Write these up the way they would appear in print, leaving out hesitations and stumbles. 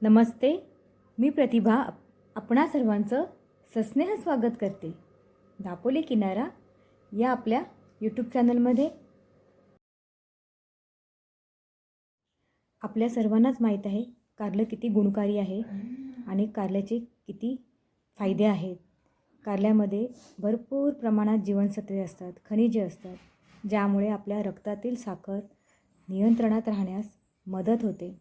नमस्ते. मी प्रतिभा आपणा सर्वांचं सस्नेह स्वागत करते. दापोली किनारा या आपल्या यूट्यूब चॅनलमध्ये. आपल्या सर्वांनाच माहीत आहे कारलं किती गुणकारी आहे आणि कारल्याचे किती फायदे आहेत. कारल्यामध्ये भरपूर प्रमाणात जीवनसत्वे असतात, खनिजे असतात, ज्यामुळे आपल्या रक्तातील साखर नियंत्रणात राहण्यास मदत होते.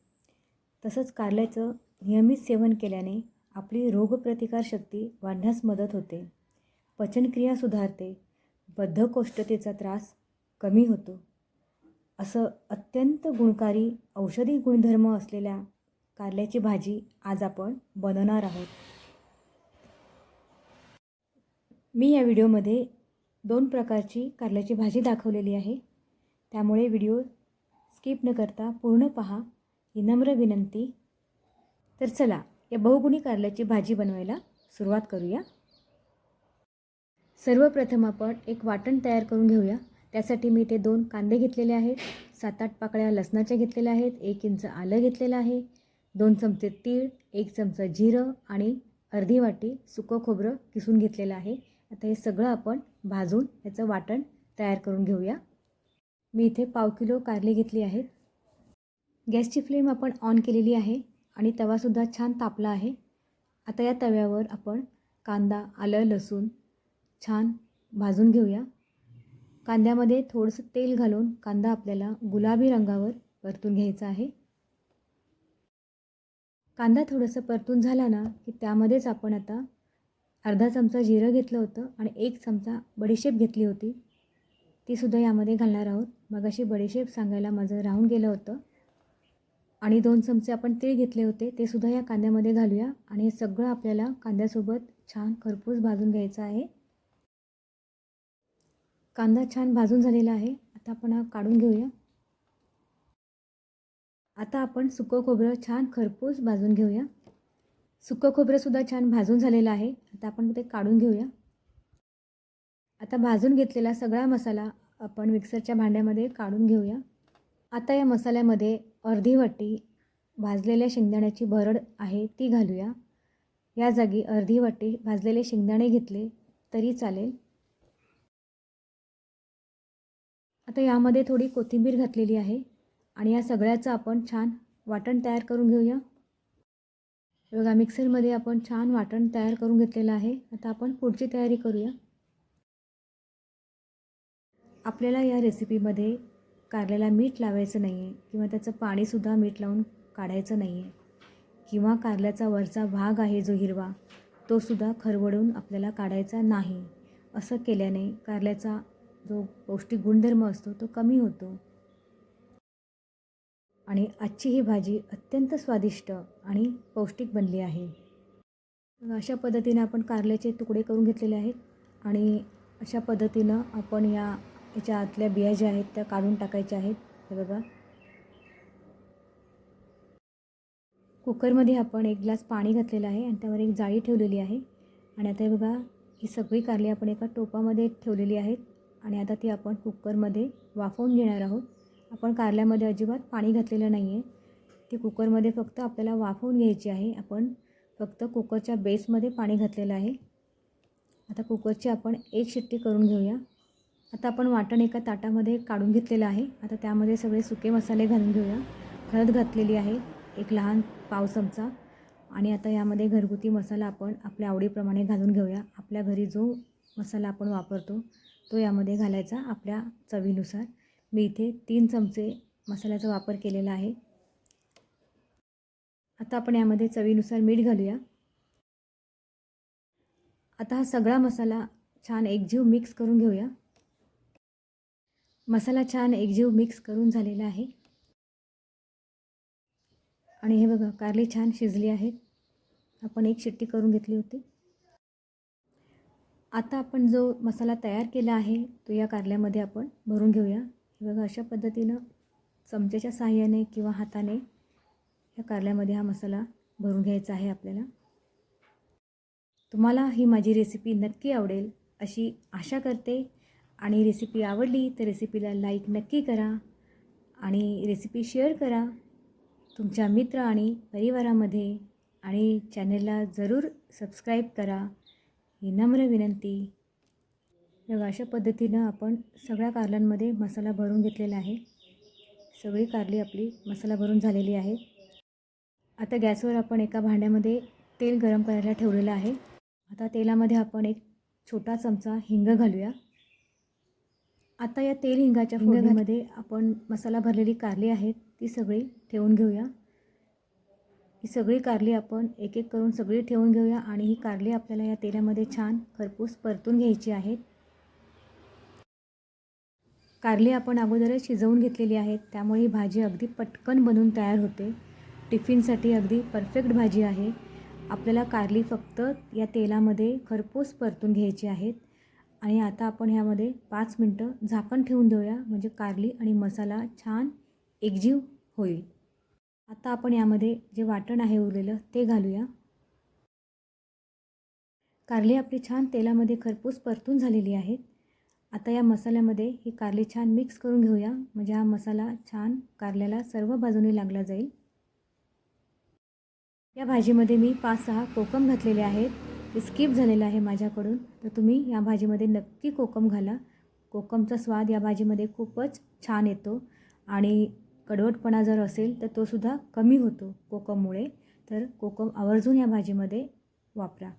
तसंच कारल्याचं नियमित सेवन केल्याने आपली रोगप्रतिकारशक्ती वाढण्यास मदत होते, पचनक्रिया सुधारते, बद्धकोष्ठतेचा त्रास कमी होतो. असं अत्यंत गुणकारी औषधी गुणधर्म असलेल्या कारल्याची भाजी आज आपण बनवणार आहोत. मी या व्हिडिओमध्ये 2 प्रकारची कारल्याची भाजी दाखवलेली आहे, त्यामुळे व्हिडिओ स्किप न करता पूर्ण पहा ही नम्र विनंती. तर चला या बहुगुणी कारल्याची भाजी बनवायला सुरुवात करूया. सर्वप्रथम आपण एक वाटण तयार करून घेऊया. त्यासाठी मी इथे 2 कांदे घेतलेले आहेत, 7-8 पाकळ्या लसणाच्या घेतलेल्या आहेत, 1 इंच आलं घेतलेलं आहे, 2 चमचे तीळ, 1 चमचा जिरं आणि अर्धी वाटी सुकं खोबरं किसून घेतलेलं आहे. आता हे सगळं आपण भाजून याचं वाटण तयार करून घेऊया. मी इथे पाव किलो कारली घेतली आहेत. गॅसची फ्लेम आपण ऑन केलेली आहे आणि तवासुद्धा छान तापला आहे. आता या तव्यावर आपण कांदा, आलं, लसूण छान भाजून घेऊया. कांद्यामध्ये थोडंसं तेल घालून कांदा आपल्याला गुलाबी रंगावर परतून घ्यायचा आहे. कांदा थोडंसं परतून झाला ना की त्यामध्येच आपण आता अर्धा चमचा जिरं घेतलं होतं आणि 1 चमचा बडीशेप घेतली होती, तीसुद्धा यामध्ये घालणार आहोत. मग अशी बडीशेप सांगायला माझं राहून गेलं होतं. आणि 2 चमचे आपण तीळ घेतले होते, ते सुद्धा या कांद्यामध्ये घालूया आणि हे सगळं आपल्याला कांद्यासोबत छान खरपूस भाजून घ्यायचं आहे. कांदा छान भाजून झालेला आहे. आता आपण हा काढून घेऊया. आता आपण सुकं खोबरं छान खरपूस भाजून घेऊया. सुकं खोबरंसुद्धा छान भाजून झालेलं आहे. आता आपण ते काढून घेऊया. आता भाजून घेतलेला सगळा मसाला आपण मिक्सरच्या भांड्यामध्ये काढून घेऊया. आता या मसाल्यामध्ये अर्धी वाटी भाजलेल्या शेंगदाण्याची भरड आहे ती घालूया. या जागी अर्धी वाटी भाजलेले शेंगदाणे घेतले तरी चालेल. आता यामध्ये थोडी कोथिंबीर घातलेली आहे आणि या सगळ्याचं आपण छान वाटण तयार करून घेऊया. बघा मिक्सरमध्ये आपण छान वाटण तयार करून घेतलेलं आहे. आता आपण पुढची तयारी करूया. आपल्याला या रेसिपीमध्ये कारल्याला मीठ लावायचं नाही आहे किंवा त्याचं पाणीसुद्धा मीठ लावून काढायचं नाही आहे किंवा कारल्याचा वरचा भाग आहे जो हिरवा तोसुद्धा खरवडून आपल्याला काढायचा नाही. असं केल्याने कारल्याचा जो पौष्टिक गुणधर्म असतो तो कमी होतो आणि आजची ही भाजी अत्यंत स्वादिष्ट आणि पौष्टिक बनली आहे. अशा पद्धतीने आपण कारल्याचे तुकडे करून घेतलेले आहेत आणि अशा पद्धतीनं आपण याच्या आतल्या बिया ज्या आहेत त्या काढून टाकायच्या आहेत. हे बघा, कुकरमध्ये आपण 1 ग्लास पाणी घातलेलं आहे आणि त्यावर एक जाळी ठेवलेली आहे आणि आता हे बघा ही सगळी कारली आपण एका टोपामध्ये ठेवलेली आहेत आणि आता ती आपण कुकरमध्ये वाफवून घेणार आहोत. आपण कारल्यामध्ये अजिबात पाणी घातलेलं नाही आहे. ती कुकरमध्ये फक्त आपल्याला वाफवून घ्यायची आहे. आपण फक्त कुकरच्या बेसमध्ये पाणी घातलेलं आहे. आता कुकरची आपण 1 शिट्टी करून घेऊया. आता आपण वाटण एका ताटामध्ये काढून घेतलेलं आहे. आता त्यामध्ये सगळे सुके मसाले घालून घेऊया. हळद घातलेली आहे 1 लहान पाव चमचा आणि आता यामध्ये घरगुती मसाला आपण आपल्या आवडीप्रमाणे घालून घेऊया. आपल्या घरी जो मसाला आपण वापरतो तो यामध्ये घालायचा आपल्या चवीनुसार. मी इथे 3 चमचे मसाल्याचा वापर केलेला आहे. आता आपण यामध्ये चवीनुसार मीठ घालूया. आता हा सगळा मसाला छान एकजीव मिक्स करून घेऊया. मसाला छान एकजीव मिक्स करून झालेला आहे आणि हे बघा कारली छान शिजली आहेत. आपण 1 शिट्टी करून घेतली होती. आता आपण जो मसाला तयार केला आहे तो या कारल्यामध्ये आपण भरून घेऊया. हे बघा अशा पद्धतीनं चमच्याच्या साहाय्याने किंवा हाताने या कारल्यामध्ये हा मसाला भरून घ्यायचा आहे आपल्याला. तुम्हाला ही माझी रेसिपी नक्की आवडेल अशी आशा करते आणि रेसिपी आवडली तर रेसिपीला लाईक नक्की करा आणि रेसिपी शेअर करा. तुमच्या मित्र आणि परिवारामध्ये आणि चॅनलला जरूर सबस्क्राईब करा ही नम्र विनंती. बघा अशा पद्धतीनं आपण सगळ्या कारल्यांमध्ये मसाला भरून घेतलेला आहे. सगळी कारली आपली मसाला भरून झालेली आहे. आता गॅसवर आपण एका भांड्यामध्ये तेल गरम करायला ठेवलेलं आहे. आता तेलामध्ये आपण एक छोटा चमचा हिंग घालूया. आता या तेल हिंगाच्या फोडणीमध्ये आपण मसाला भरलेली कारली आहेत ती सगळी ठेवून घेऊया. ही सगळी कारली आपण एक एक करून सगळी ठेवून घेऊया आणि ही कारली आपल्याला या तेलामध्ये छान खरपूस परतून घ्यायची आहेत. कारली आपण अगोदरच शिजवून घेतलेली आहे, त्यामुळे ही भाजी अगदी पटकन बनून तयार होते. टिफिनसाठी अगदी परफेक्ट भाजी आहे. आपल्याला कारली फक्त या तेलामध्ये खरपूस परतून घ्यायची आहेत. आणि आता आपण ह्यामध्ये 5 मिनटं झाकण ठेवून देऊया, म्हणजे कारली आणि मसाला छान एकजीव होईल. आता आपण यामध्ये जे वाटण आहे उरलेलं ते घालूया. कारली आपली छान तेलामध्ये खरपूस परतून झालेली आहेत. आता या मसाल्यामध्ये ही कारली छान मिक्स करून घेऊया, म्हणजे हा मसाला छान कारल्याला सर्व बाजूने लागला जाईल. या भाजीमध्ये मी 5-6 कोकम घातलेले आहेत. ते स्किप झालेलं आहे माझ्याकडून, तर तुम्ही या भाजीमध्ये नक्की कोकम घाला. कोकमचा स्वाद या भाजीमध्ये खूपच छान येतो आणि कडवटपणा जर असेल तर तो सुद्धा कमी होतो कोकममुळे. तर कोकम आवर्जून या भाजीमध्ये वापरा.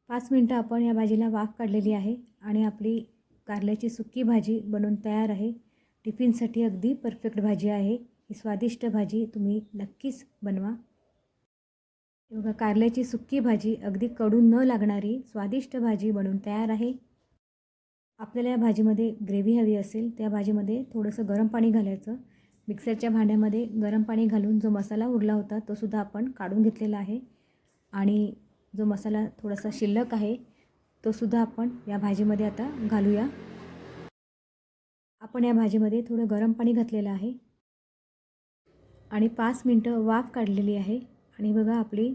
5 मिनटं आपण या भाजीला वाफ काढलेली आहे आणि आपली कारल्याची सुकी भाजी बनून तयार आहे. टिफिनसाठी अगदी परफेक्ट भाजी आहे. ही स्वादिष्ट भाजी तुम्ही नक्कीच बनवा. बघा कारल्याची सुकी भाजी अगदी कडू न लागणारी स्वादिष्ट भाजी बनून तयार आहे. आपल्याला या भाजीमध्ये ग्रेव्ही हवी असेल त्या भाजीमध्ये थोडंसं गरम पाणी घालायचं. मिक्सरच्या भांड्यामध्ये गरम पाणी घालून जो मसाला उरला होता तो सुद्धा आपण काढून घेतलेला आहे आणि जो मसाला थोडासा शिल्लक आहे तो सुद्धा आपण या भाजीमध्ये आता घालूया. आपण या भाजीमध्ये थोडं गरम पाणी घातलेलं आहे आणि 5 मिनटं वाफ काढलेली आहे. आणि बघा आपली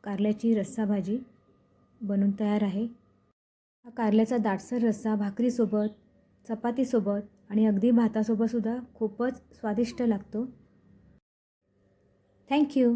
कारल्याची रस्सा भाजी बनून तयार आहे. हा कारल्याचा दाटसर रस्सा भाकरीसोबत, चपातीसोबत आणि अगदी भातासोबतसुद्धा खूपच स्वादिष्ट लागतो. थँक्यू.